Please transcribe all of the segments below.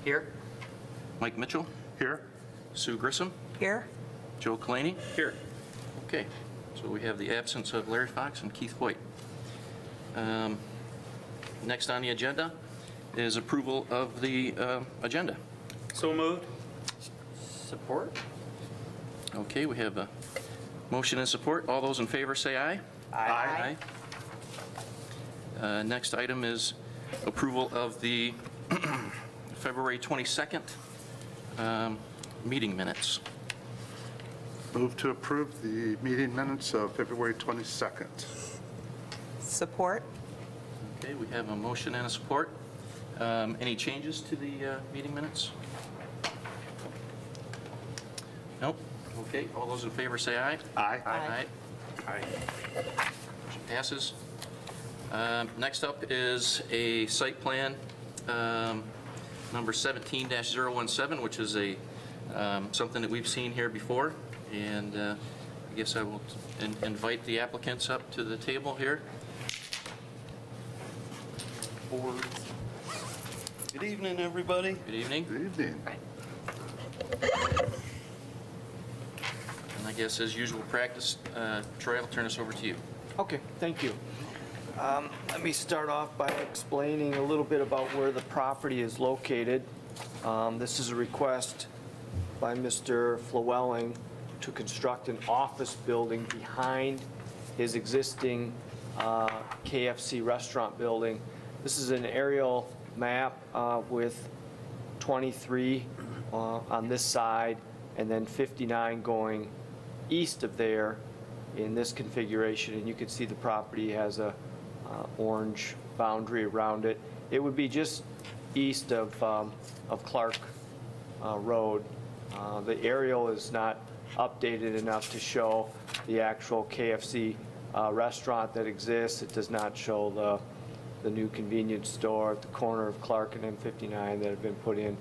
Here. Mike Mitchell, Here. Sue Grissom, Here. Joe Kalani. Here. Okay, so we have the absence of Larry Fox and Keith Hoyt. Next on the agenda is approval of the agenda. So moved. Support. Okay, we have a motion and support. All those in favor say aye. Aye. Next item is approval of the February 22nd meeting minutes. Move to approve the meeting minutes of February 22nd. Support. Okay, we have a motion and a support. Any changes to the meeting minutes? Nope. Okay, all those in favor say aye. Aye. Aye. Aye. Motion passes. Next up is a site plan, number 17-017, which is a, something that we've seen here before. And I guess I will invite the applicants up to the table here. Good evening, everybody. Good evening. Good evening. And I guess as usual practice, Troy, I'll turn this over to you. Okay, thank you. Let me start off by explaining a little bit about where the property is located. This is a request by Mr. Flewelling to construct an office building behind his existing KFC restaurant building. This is an aerial map with 23 on this side and then 59 going east of there in this configuration. And you can see the property has a orange boundary around it. It would be just east of Clark Road. The aerial is not updated enough to show the actual KFC restaurant that exists. It does not show the new convenience store at the corner of Clark and M59 that have been put in.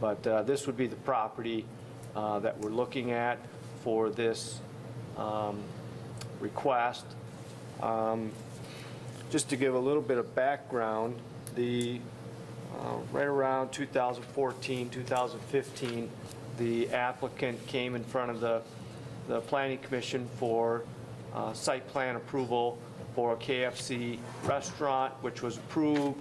But this would be the property that we're looking at for this request. Just to give a little bit of background, right around 2014, 2015, the applicant came in front of the Planning Commission for site plan approval for a KFC restaurant, which was approved,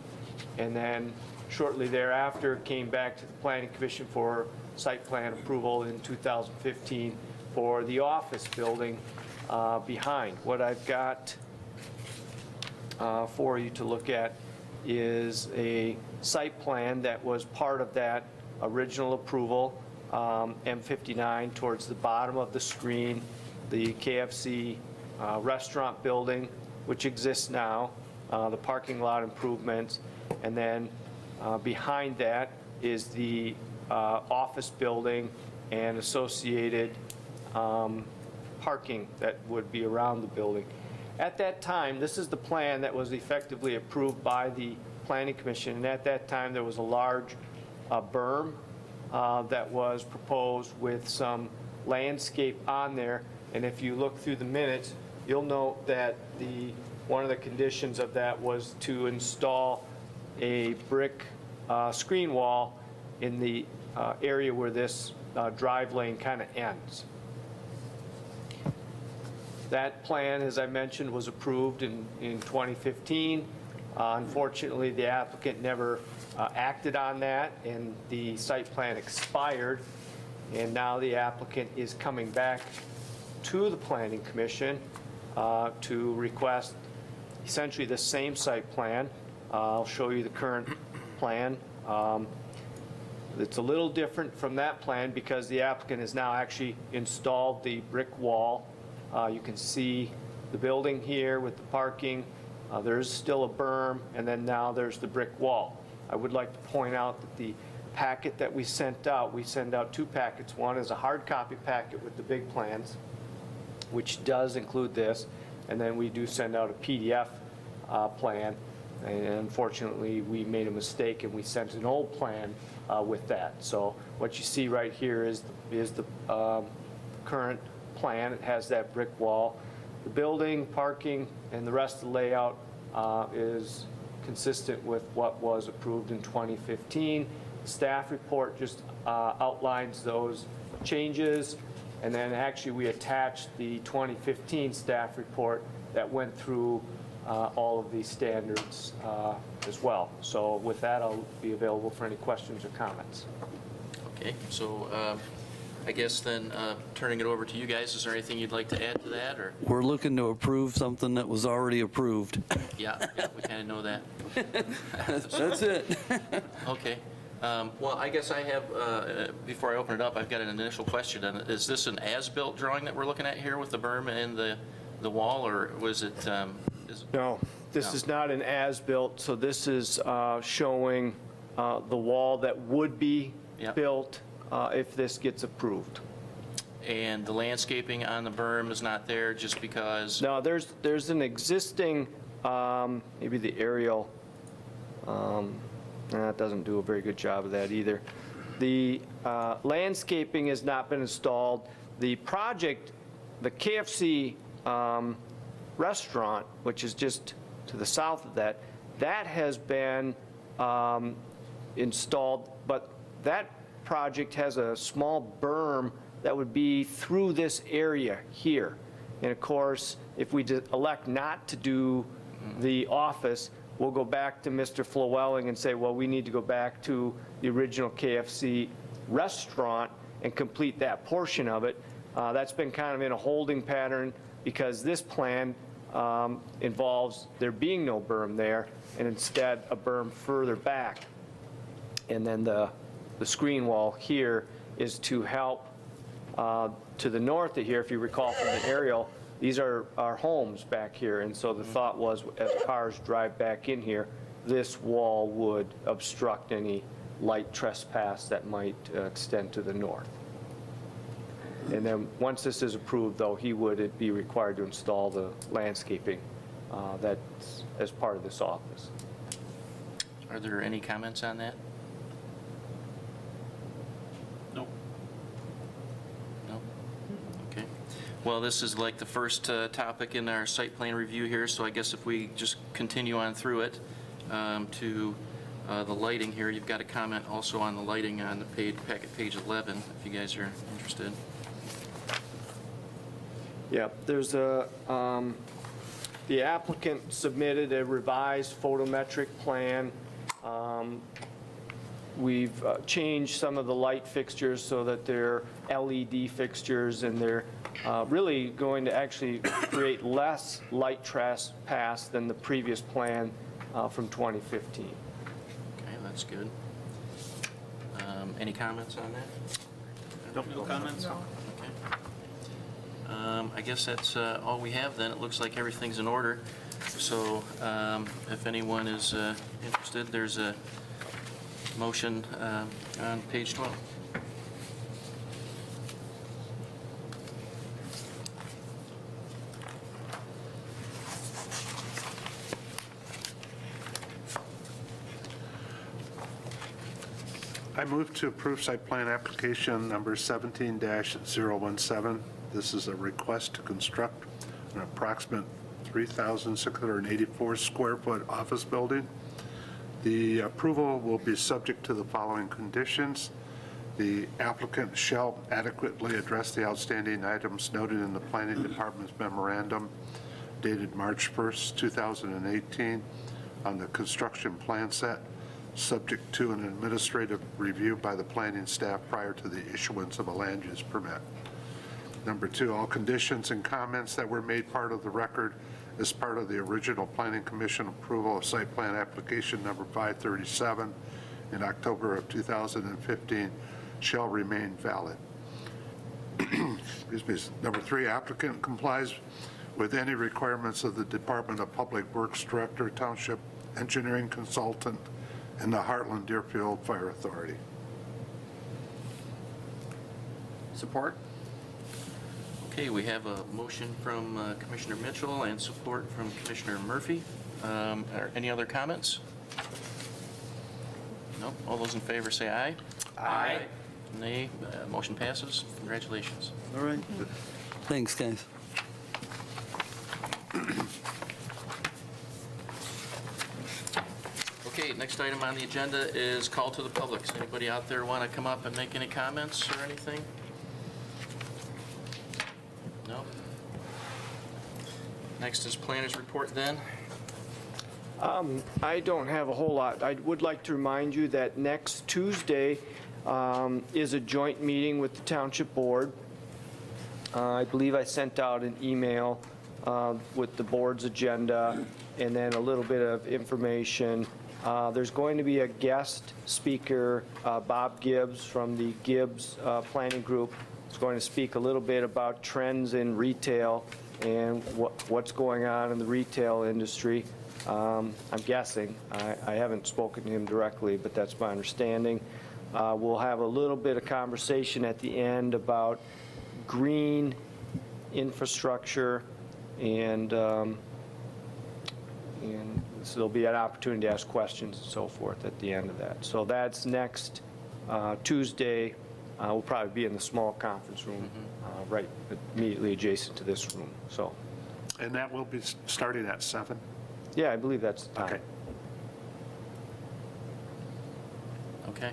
and then shortly thereafter came back to the Planning Commission for site plan approval in 2015 for the office building behind. What I've got for you to look at is a site plan that was part of that original approval, M59 towards the bottom of the screen, the KFC restaurant building, which exists now, the parking lot improvements, and then behind that is the office building and associated parking that would be around the building. At that time, this is the plan that was effectively approved by the Planning Commission, and at that time there was a large berm that was proposed with some landscape on there. And if you look through the minutes, you'll note that one of the conditions of that was to install a brick screen wall in the area where this drive lane kind of ends. That plan, as I mentioned, was approved in 2015. Unfortunately, the applicant never acted on that, and the site plan expired. And now the applicant is coming back to the Planning Commission to request essentially the same site plan. I'll show you the current plan. It's a little different from that plan because the applicant has now actually installed the brick wall. You can see the building here with the parking. There's still a berm, and then now there's the brick wall. I would like to point out that the packet that we sent out two packets. One is a hard copy packet with the big plans, which does include this, and then we do send out a PDF plan. And unfortunately, we made a mistake and we sent an old plan with that. So what you see right here is the current plan. It has that brick wall. The building, parking, and the rest of the layout is consistent with what was approved in 2015. Staff report just outlines those changes. And then actually, we attached the 2015 staff report that went through all of these standards as well. So with that, I'll be available for any questions or comments. Okay, so I guess then, turning it over to you guys, is there anything you'd like to add to that, or? We're looking to approve something that was already approved. Yeah, we kind of know that. That's it. Okay. Well, I guess I have, before I open it up, I've got an initial question. And is this an as-built drawing that we're looking at here with the berm and the wall, or was it? No, this No. is not an as-built, so this is showing the wall that would be Yep. built if this gets approved. And the landscaping on the berm is not there just because? Now, there's an existing, maybe the aerial, it doesn't do a very good job of that either. The landscaping has not been installed. The project, the KFC restaurant, which is just to the south of that, that has been installed, but that project has a small berm that would be through this area here. And of course, if we elect not to do the office, we'll go back to Mr. Flowelling and say, well, we need to go back to the original KFC restaurant and complete that portion of it. That's been kind of in a holding pattern because this plan involves there being no berm there and instead a berm further back. And then the screen wall here is to help to the north of here, if you recall from the aerial, these are our homes back here. And so the thought was as cars drive back in here, this wall would obstruct any light trespass that might extend to the north. And then once this is approved, though, he would be required to install the landscaping that's as part of this office. Are there any comments on that? Nope. No? Okay. Well, this is like the first topic in our site plan review here, so I guess if we just continue on through it to the lighting here, you've got a comment also on the lighting on the page, packet page 11, if you guys are interested. Yeah, there's a, the applicant submitted a revised photometric plan. We've changed some of the light fixtures so that they're LED fixtures, and they're really going to actually create less light trespass than the previous plan from 2015. Okay, that's good. Any comments on that? Nope, no comments? Okay. I guess that's all we have then. It looks like everything's in order. So if anyone is interested, there's a motion on page 12. I move to approve site plan application number 17-017. This is a request to construct an approximate 3,684 square foot office building. The approval will be subject to the following conditions. The applicant shall adequately address the outstanding items noted in the planning department's memorandum dated March 1st, 2018 on the construction plan set, subject to an administrative review by the planning staff prior to the issuance of a land use permit. Number two, all conditions and comments that were made part of the record as part of the original Planning Commission approval of site plan application number 537 in October of 2015 shall remain valid. Excuse me. Number three, applicant complies with any requirements of the Department of Public Works Director, Township Engineering Consultant, and the Hartland Deerfield Fire Authority. Support? Okay, we have a motion from Commissioner Mitchell and support from Commissioner Murphy. Are any other comments? No? All those in favor say aye. Aye. Nay. Motion passes. Congratulations. All right. Thanks, guys. Okay, Okay, next item on the agenda is call to the public. Does anybody out there want to come up and make any comments or anything? No? Next is planners report then. I don't have a whole lot. I would like to remind you that next Tuesday is a joint meeting with the Township Board. I believe I sent out an email with the board's agenda and then a little bit of information. There's going to be a guest speaker, Bob Gibbs from the Gibbs Planning Group. He's going to speak a little bit about trends in retail and what's going on in the retail industry. I'm guessing. I haven't spoken to him directly, but that's my understanding. We'll have a little bit of conversation at the end about green infrastructure, and so there'll be an opportunity to ask questions and so forth at the end of that. So that's next Tuesday. We'll probably be in the small conference room, right immediately adjacent to this room. So, And that will be starting at 7? yeah, I believe that's the time. Okay.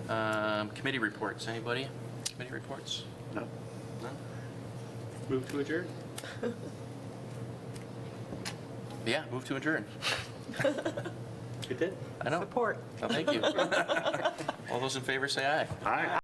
Okay. Committee reports, anybody? Committee reports? No? No? Move to adjourn? Yeah, move to adjourn. You did? I know. Support. Thank you. All those in favor say aye. Aye.